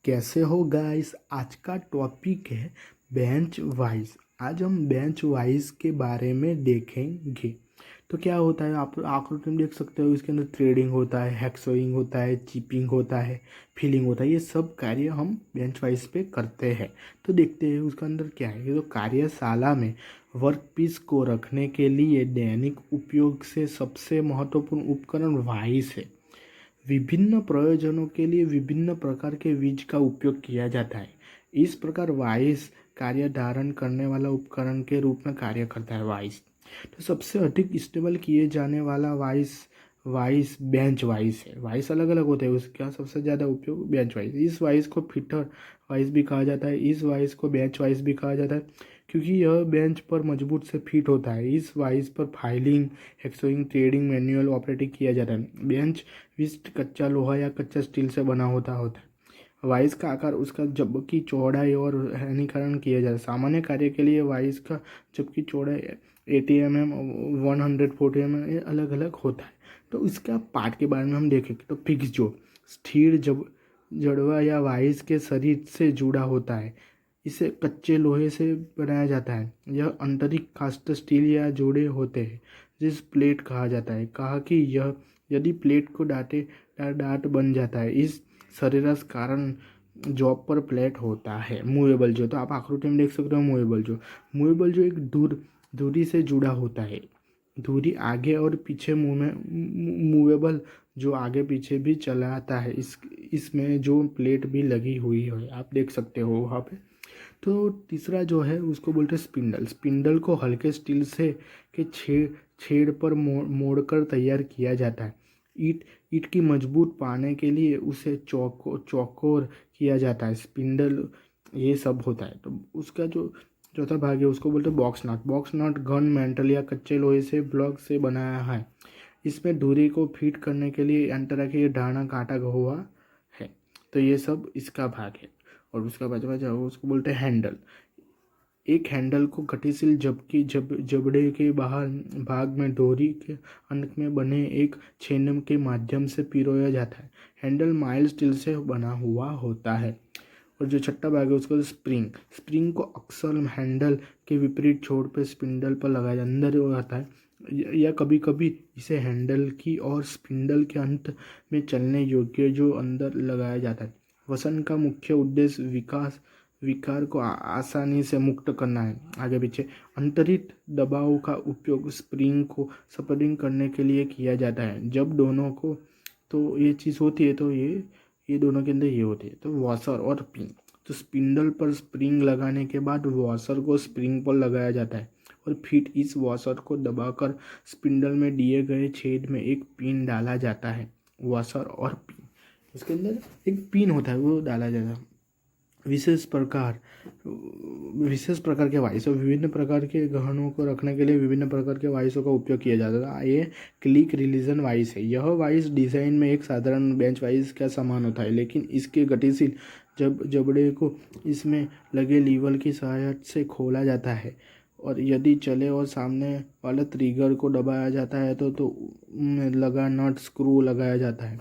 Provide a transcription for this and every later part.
कैसे हो गाइस। आज का टॉपिक है बेंच वाइज। आज हम बेंच वाइज के बारे में देखेंगे। तो क्या होता है, आप आकृति में देख सकते हो। इसके अंदर थ्रेडिंग होता है, हैक्सोइंग होता है, चिपिंग होता है, फिलिंग होता है। ये सब कार्य हम बेंच वाइज पे करते हैं। तो देखते हैं उसके अंदर क्या है। ये तो कार्यशाला में वर्क पीस को रखने के लिए दैनिक उपयोग से सबसे महत्वपूर्ण उपकरण वाइस है। विभिन्न प्रयोजनों के लिए विभिन्न प्रकार के बीज का उपयोग किया जाता है। इस प्रकार वाइस कार्य धारण करने वाला उपकरण के रूप में कार्य करता है। वाइस तो सबसे अधिक इस्तेमाल किए जाने वाला वाइस वाइस बेंच वाइस है। वाइस अलग अलग होते हैं, उसका सबसे ज़्यादा उपयोग बेंच वाइस। इस वाइस को फिटर वाइस भी कहा जाता है, इस वाइस को बेंच वाइस भी कहा जाता है, क्योंकि यह बेंच पर मजबूत से फिट होता है। इस वाइस पर फाइलिंग, हेक्सोइंग, ट्रेडिंग, मैनुअल ऑपरेटिंग किया जाता है। बेंच विस्ट कच्चा लोहा या कच्चा स्टील से बना होता है। वाइस का आकार, उसका जबकि चौड़ाई और हानिकरण किया जाता है। सामान्य कार्य के लिए वाइस का जबकि चौड़ाई 80 mm, 140 mm अलग अलग होता है। तो इसका पार्ट के बारे में हम देखेंगे तो फिक्स जो स्थिर जब जड़वा या वाइस के शरीर से जुड़ा होता है, इसे कच्चे लोहे से बनाया जाता है। यह आंतरिक कास्ट स्टील या जोड़े होते हैं, जिस प्लेट कहा जाता है। कहा कि यह यदि प्लेट को डाटे डाट बन जाता है, इस सरेराश कारण जॉब पर प्लेट होता है। मूवेबल जो, तो आप आकृति में देख सकते हो। मूवेबल जो एक दूरी से जुड़ा होता है। धुरी आगे और पीछे मूवेबल जो आगे पीछे भी चलाता है। इसमें जो प्लेट भी लगी हुई है, आप देख सकते हो वहाँ पे। तो तीसरा जो है उसको बोलते हैं स्पिंडल। स्पिंडल को हल्के स्टील से के छेड़ पर मोड़कर तैयार किया जाता है। ईट की मजबूत पाने के लिए उसे चौकोर किया जाता है। स्पिंडल ये सब होता है। तो उसका जो चौथा भाग है उसको बोलते हैं बॉक्स नट। बॉक्स नट घन मेटल या कच्चे लोहे से ब्लॉक से बनाया है। इसमें धुरी को फिट करने के लिए अंतरा के ढाना काटा हुआ है। तो ये सब इसका भाग है। और उसका बचा उसको बोलते हैं हैंडल। एक हैंडल को गतिशील जबकि जबड़े के बाहर भाग में डोरी के अंत में बने एक छेने के माध्यम से पिरोया जाता है। हैंडल माइल्ड स्टील से बना हुआ होता है। और जो छठा भाग है उसको स्प्रिंग। स्प्रिंग को अक्सर हैंडल के विपरीत छोर पर स्पिंडल पर लगाया जाता अंदर हो जाता है, या कभी कभी इसे हैंडल की और स्पिंडल के अंत में चलने योग्य जो अंदर लगाया जाता है। वसन का मुख्य उद्देश्य विकार को आसानी से मुक्त करना है। आगे पीछे अंतरित दबाव का उपयोग स्प्रिंग को स्प्रिंग करने के लिए किया जाता है। जब दोनों को तो ये चीज़ होती है, तो ये दोनों के अंदर ये होती है। तो वॉशर और पिन। तो स्पिंडल पर स्प्रिंग लगाने के बाद वॉशर को स्प्रिंग पर लगाया जाता है और फिर इस वॉशर को दबाकर स्पिंडल में दिए गए छेद में एक पिन डाला जाता है। वॉशर और पिन, उसके अंदर एक पिन होता है, वो डाला जाता है। विशेष प्रकार के वाइसों, विभिन्न प्रकार के गहनों को रखने के लिए विभिन्न प्रकार के वाइसों का उपयोग किया जाता है। ये क्लिक रिलीजन वाइस है। यह वाइस डिजाइन में एक साधारण बेंच वाइस का समान होता है, लेकिन इसके गतिशील जबड़े को इसमें लगे लीवर की सहायता से खोला जाता है। और यदि चले और सामने वाले ट्रिगर को दबाया जाता है तो उनमें लगा नट स्क्रू लगाया जाता है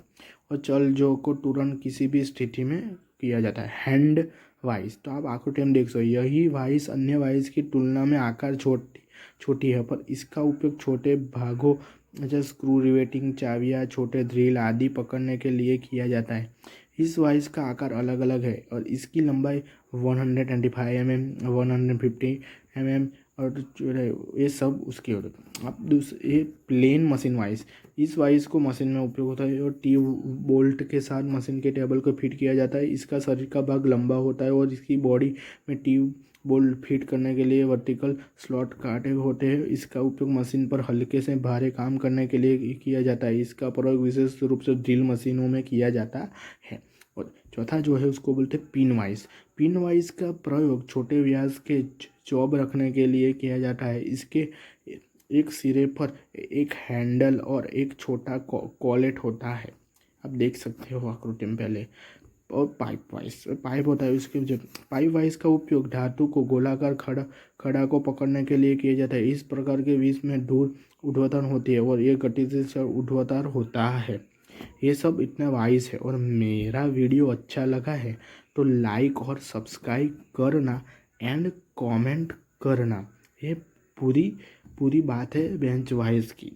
और चल जो को तुरंत किसी भी स्थिति में किया जाता है। हैंड वाइस, तो आप आकृति में देख सकते हो। यही वाइस अन्य वाइस की तुलना में आकार छोटी है, पर इसका उपयोग छोटे भागों जैसे स्क्रू, रिवेटिंग, चाबियाँ, छोटे ड्रिल आदि पकड़ने के लिए किया जाता है। इस वाइस का आकार अलग अलग है और इसकी लंबाई 125 mm, 150 mm और जो है ये सब उसके होते हैं। अब दूसरे प्लेन मशीन वाइस। इस वाइस को मशीन में उपयोग होता है और ट्यूब बोल्ट के साथ मशीन के टेबल को फिट किया जाता है। इसका शरीर का भाग लंबा होता है और इसकी बॉडी में ट्यूब बोल्ट फिट करने के लिए वर्टिकल स्लॉट काटे होते हैं। इसका उपयोग मशीन पर हल्के से भारी काम करने के लिए किया जाता है। इसका प्रयोग विशेष रूप से ड्रिल मशीनों में किया जाता है। और चौथा जो है उसको बोलते हैं पिन वाइस। पिन वाइस का प्रयोग छोटे व्यास के जॉब रखने के लिए किया जाता है। इसके एक सिरे पर एक हैंडल और एक छोटा कॉलेट होता है, आप देख सकते हो आकृति में पहले। और पाइप होता है। उसके जब पाइप वाइस का उपयोग धातु को गोलाकार खड़ा को पकड़ने के लिए किया जाता है। इस प्रकार के बीच में धूल ऊर्ध्वाधर होती है और ये गतिशील ऊर्ध्वाधर होता है। ये सब इतना वाइज है। और मेरा वीडियो अच्छा लगा है तो लाइक और सब्सक्राइब करना एंड कमेंट करना। ये पूरी पूरी बात है बेंच वाइज की।